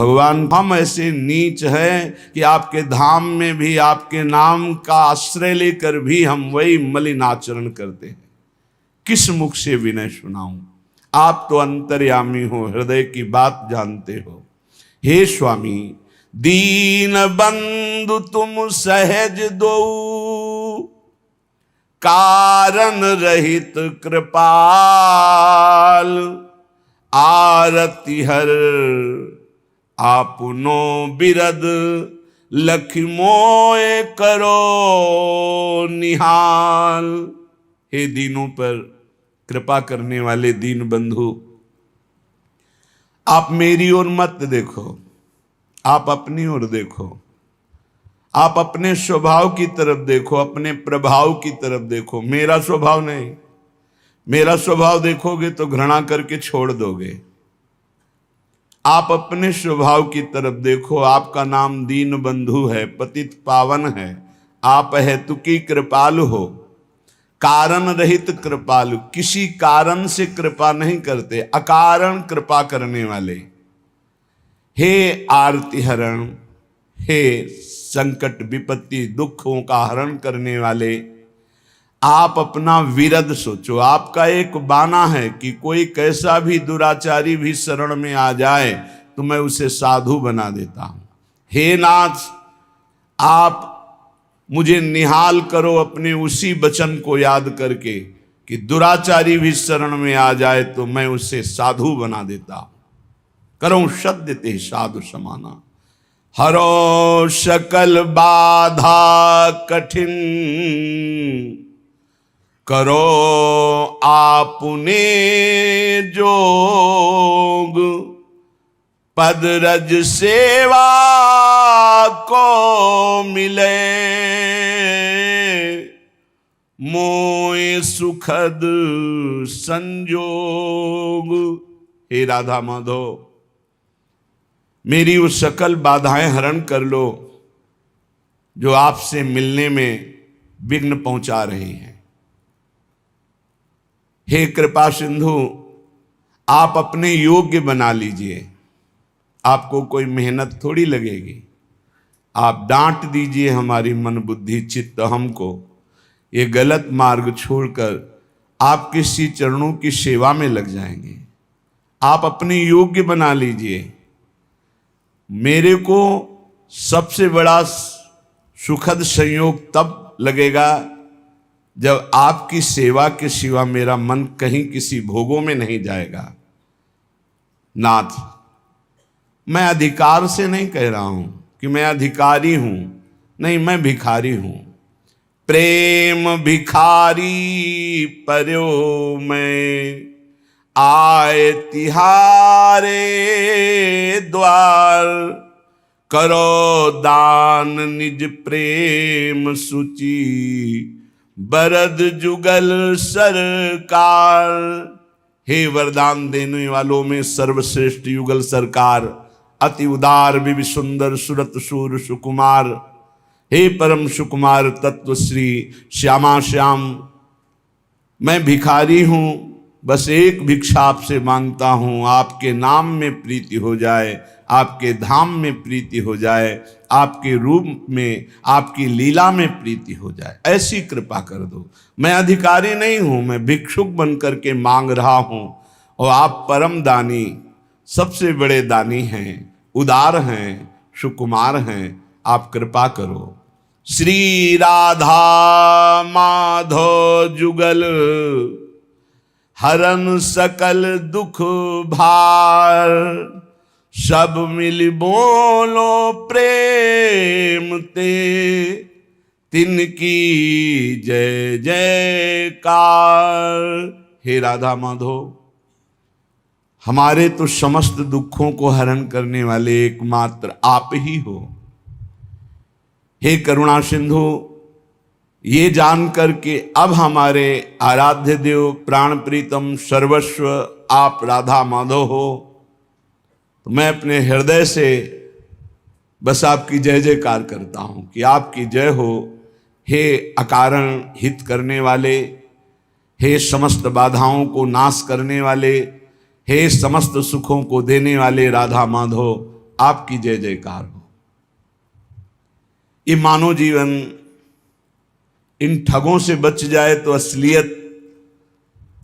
भगवान हम ऐसे नीच हैं कि आपके धाम में भी आपके नाम का आश्रय लेकर भी हम वही मलिन आचरण करते हैं। किस मुख से विनय सुनाऊं? आप तो अंतर्यामी हो, हृदय की बात जानते हो। हे स्वामी, दीन बंधु तुम सहज दो, कारण रहित कृपाल, आरती हर आपनो बिरद, लखि मोए करो निहाल। हे दीनों पर कृपा करने वाले दीन बंधु, आप मेरी ओर मत देखो, आप अपनी ओर देखो। आप अपने स्वभाव की तरफ देखो, अपने प्रभाव की तरफ देखो, मेरा स्वभाव नहीं। मेरा स्वभाव देखोगे तो घृणा करके छोड़ दोगे। आप अपने स्वभाव की तरफ देखो। आपका नाम दीन बंधु है, पतित पावन है। आप हेतुकी कृपालु हो, कारण रहित कृपालु। किसी कारण से कृपा नहीं करते, अकारण कृपा करने वाले। हे आरती हरण, हे संकट विपत्ति दुखों का हरण करने वाले, आप अपना विरद सोचो। आपका एक बाना है कि कोई कैसा भी दुराचारी भी शरण में आ जाए तो मैं उसे साधु बना देता हूं। हे नाथ, आप मुझे निहाल करो अपने उसी वचन को याद करके कि दुराचारी भी शरण में आ जाए तो मैं उसे साधु बना देता हूं। करो सद्य ते साधु समाना, हरो सकल बाधा कठिन, करो आपने जोग, पद रज सेवा को मिले, मोए सुखद संजोग। हे राधा माधव, मेरी वो सकल बाधाएं हरण कर लो जो आपसे मिलने में विघ्न पहुंचा रही हैं। हे कृपा सिंधु, आप अपने योग्य बना लीजिए। आपको कोई मेहनत थोड़ी लगेगी। आप डांट दीजिए हमारी मन बुद्धि चित्त हमको, ये गलत मार्ग छोड़कर आपके श्री चरणों की सेवा में लग जाएंगे। आप अपने योग्य बना लीजिए। मेरे को सबसे बड़ा सुखद संयोग तब लगेगा जब आपकी सेवा के सिवा मेरा मन कहीं किसी भोगों में नहीं जाएगा। नाथ, मैं अधिकार से नहीं कह रहा हूं कि मैं अधिकारी हूं, नहीं, मैं भिखारी हूं। प्रेम भिखारी पर्यो मैं, आए तिहारे द्वार, करो दान निज प्रेम सूची, बरद जुगल सरकार। हे वरदान देने वालों में सर्वश्रेष्ठ युगल सरकार, अति उदार विवि सुंदर सुरत सूर सुकुमार, हे परम सुकुमार तत्व श्री श्यामा श्याम, मैं भिखारी हूं, बस एक भिक्षा आपसे मांगता हूं, आपके नाम में प्रीति हो जाए, आपके धाम में प्रीति हो जाए, आपके रूप में आपकी लीला में प्रीति हो जाए, ऐसी कृपा कर दो। मैं अधिकारी नहीं हूं, मैं भिक्षुक बन करके मांग रहा हूं, और आप परम दानी, सबसे बड़े दानी हैं, उदार हैं, सुकुमार हैं, आप कृपा करो। श्री राधा माधव जुगल, हरन सकल दुख भार, सब मिल बोलो प्रेम ते, तिनकी जय जयकार। हे राधा माधव, हमारे तो समस्त दुखों को हरण करने वाले एकमात्र आप ही हो। हे करुणा सिंधु, ये जान करके अब हमारे आराध्य देव प्राण प्रीतम सर्वस्व आप राधा माधव हो, तो मैं अपने हृदय से बस आपकी जय जयकार करता हूं कि आपकी जय हो। हे अकारण हित करने वाले, हे समस्त बाधाओं को नाश करने वाले, हे समस्त सुखों को देने वाले राधा माधव, आपकी जय जयकार हो। ये मानव जीवन इन ठगों से बच जाए तो असलियत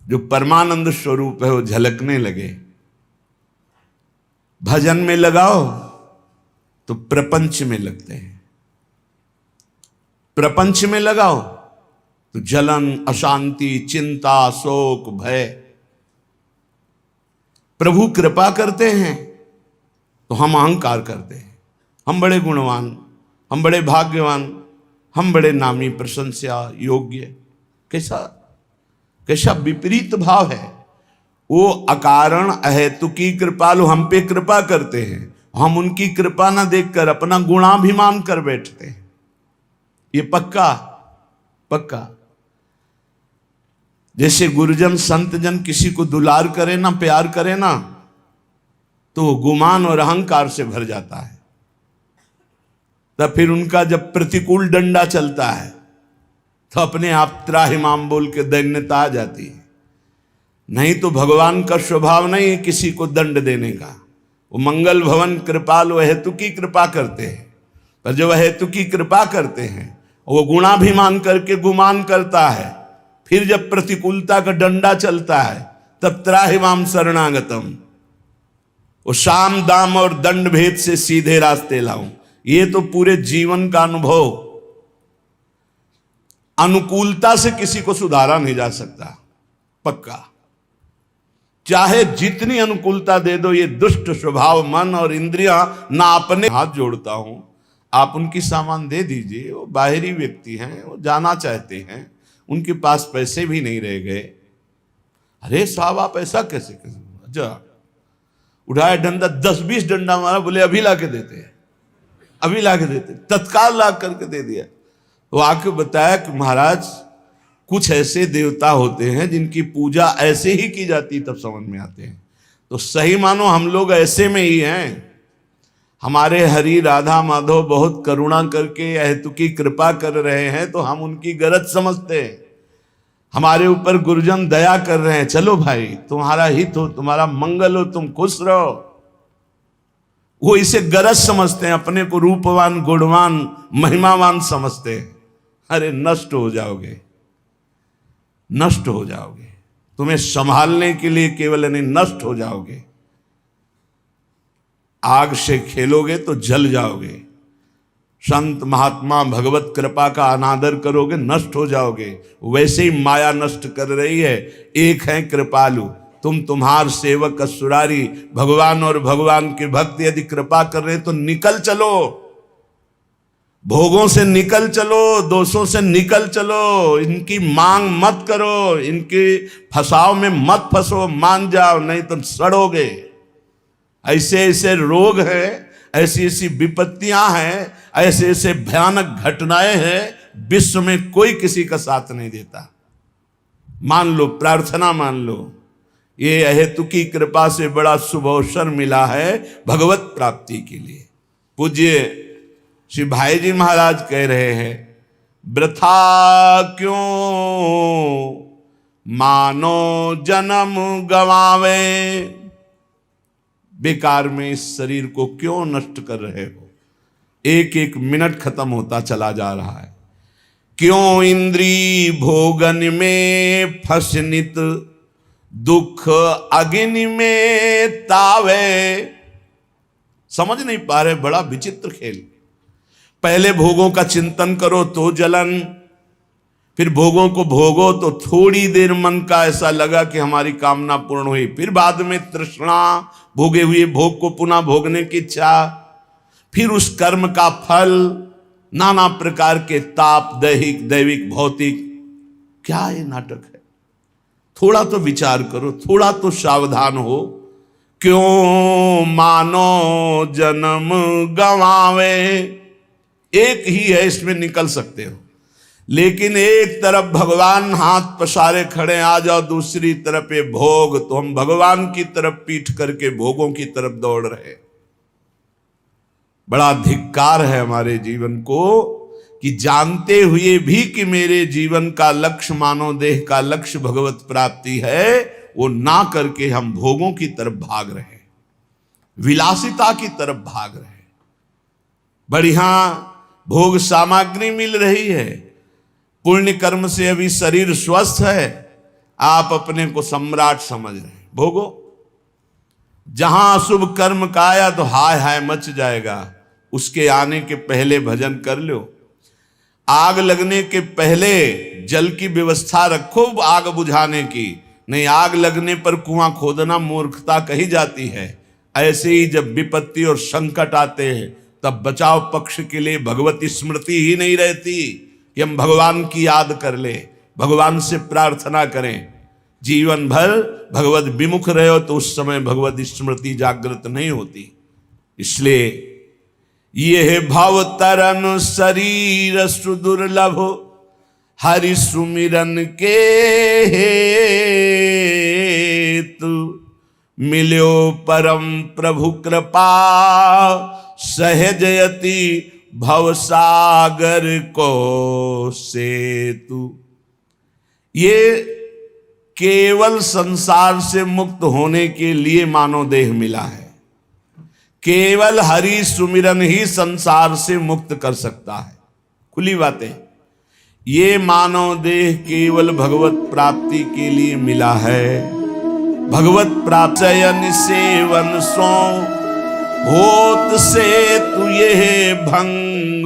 जो परमानंद स्वरूप है वो झलकने लगे। भजन में लगाओ तो प्रपंच में लगते हैं, प्रपंच में लगाओ तो जलन, अशांति, चिंता, शोक, भय। प्रभु कृपा करते हैं तो हम अहंकार करते हैं, हम बड़े गुणवान, हम बड़े भाग्यवान, हम बड़े नामी, प्रशंसा योग्य। कैसा कैसा विपरीत भाव है। वो अकारण अहेतुकी कृपालु हम पे कृपा करते हैं, हम उनकी कृपा ना देखकर अपना गुणाभिमान कर बैठते हैं। ये पक्का पक्का। जैसे गुरुजन संतजन किसी को दुलार करे ना, प्यार करे ना, तो वो गुमान और अहंकार से भर जाता है। तब फिर उनका जब प्रतिकूल डंडा चलता है तो अपने आप त्राहिमाम बोल के दैन्यता आ जाती है। नहीं तो भगवान का स्वभाव नहीं है किसी को दंड देने का। वो मंगल भवन कृपालु हेतु की कृपा करते हैं, पर जब हेतु की कृपा करते हैं वो गुणाभिमान करके गुमान करता है। फिर जब प्रतिकूलता का डंडा चलता है तब त्राहिमाम शरणागतम, वो साम दाम और दंड भेद से सीधे रास्ते लाऊं। ये तो पूरे जीवन का अनुभव। अनुकूलता से किसी को सुधारा नहीं जा सकता, पक्का। चाहे जितनी अनुकूलता दे दो, ये दुष्ट स्वभाव मन और इंद्रियां ना अपने। हाथ जोड़ता हूं, आप उनकी सामान दे दीजिए। वो बाहरी व्यक्ति हैं, वो जाना चाहते हैं, उनके पास पैसे भी नहीं रह गए। अरे साहब आप ऐसा कैसे कैसे? अच्छा, उठाया डंडा, 10-20 डंडा मारा, बोले अभी ला के देते हैं, अभी ला के देते, तत्काल ला करके दे दिया। वो आके बताया कि महाराज कुछ ऐसे देवता होते हैं जिनकी पूजा ऐसे ही की जाती, तब समझ में आते हैं। तो सही मानो हम लोग ऐसे में ही हैं। हमारे हरि राधा माधव बहुत करुणा करके हेतु की कृपा कर रहे हैं तो हम उनकी गरज समझते हैं। हमारे ऊपर गुरुजन दया कर रहे हैं, चलो भाई तुम्हारा हित हो, तुम्हारा मंगल हो, तुम खुश रहो। वो इसे गरज समझते हैं, अपने को रूपवान, गुणवान, महिमावान समझते हैं। अरे नष्ट हो जाओगे, नष्ट हो जाओगे। तुम्हें संभालने के लिए केवल नहीं, नष्ट हो जाओगे। आग से खेलोगे तो जल जाओगे। संत महात्मा भगवत कृपा का अनादर करोगे, नष्ट हो जाओगे। वैसे ही माया नष्ट कर रही है। एक है कृपालु, तुम तुम्हार सेवक असुरारी। भगवान और भगवान के भक्त यदि कृपा कर रहे तो निकल चलो, भोगों से निकल चलो, दोषों से निकल चलो। इनकी मांग मत करो, इनके फसाव में मत फंसो, मान जाओ, नहीं तो सड़ोगे। ऐसे ऐसे रोग हैं, ऐसी ऐसी विपत्तियां हैं, ऐसे ऐसे भयानक घटनाएं हैं, विश्व में कोई किसी का साथ नहीं देता। मान लो, प्रार्थना मान लो, ये अहेतु की कृपा से बड़ा शुभ अवसर मिला है भगवत प्राप्ति के लिए। पूज्य श्री भाई जी महाराज कह रहे हैं, वृथा क्यों मानो जन्म गवावे, बेकार में इस शरीर को क्यों नष्ट कर रहे हो। एक एक मिनट खत्म होता चला जा रहा है। क्यों इंद्री भोगन में फसनित, दुख अग्नि में तावे। समझ नहीं पा रहे, बड़ा विचित्र खेल। पहले भोगों का चिंतन करो तो जलन, फिर भोगों को भोगो तो थोड़ी देर मन का ऐसा लगा कि हमारी कामना पूर्ण हुई, फिर बाद में तृष्णा, भोगे हुए भोग को पुनः भोगने की इच्छा, फिर उस कर्म का फल, नाना प्रकार के ताप, दैहिक, दैविक, भौतिक। क्या ये नाटक है? थोड़ा तो विचार करो, थोड़ा तो सावधान हो। क्यों मानो जन्म गवावे, एक ही है, इसमें निकल सकते हो। लेकिन एक तरफ भगवान हाथ पसारे खड़े, आ जाओ, दूसरी तरफ ये भोग, तो हम भगवान की तरफ पीठ करके भोगों की तरफ दौड़ रहे। बड़ा धिक्कार है हमारे जीवन को कि जानते हुए भी कि मेरे जीवन का लक्ष्य, मानव देह का लक्ष्य भगवत प्राप्ति है, वो ना करके हम भोगों की तरफ भाग रहे। विलासिता की तरफ भाग रहे, बढ़िया भोग सामग्री मिल रही है, पुण्य कर्म से अभी शरीर स्वस्थ है, आप अपने को सम्राट समझ रहे हैं, भोगो। जहां शुभ कर्म का आया तो हाय हाय मच जाएगा, उसके आने के पहले भजन कर लो। आग लगने के पहले जल की व्यवस्था रखो आग बुझाने की, नहीं आग लगने पर कुआं खोदना मूर्खता कही जाती है। ऐसे ही जब विपत्ति और संकट आते हैं तब बचाव पक्ष के लिए भगवती स्मृति ही नहीं रहती कि हम भगवान की याद कर ले, भगवान से प्रार्थना करें। जीवन भर भगवत विमुख रहे हो तो उस समय भगवत स्मृति जागृत नहीं होती। इसलिए ये भव तरन शरीर सुदुर्लभ, हरि सुमिरन के हेतु, मिल्यो परम प्रभु कृपा, सहजयति भवसागर को सेतु। ये केवल संसार से मुक्त होने के लिए मानव देह मिला है। केवल हरि सुमिरन ही संसार से मुक्त कर सकता है। खुली बातें, ये मानव देह केवल भगवत प्राप्ति के लिए मिला है। भगवत प्राप्त सेवन सो होत से तु ये भंग,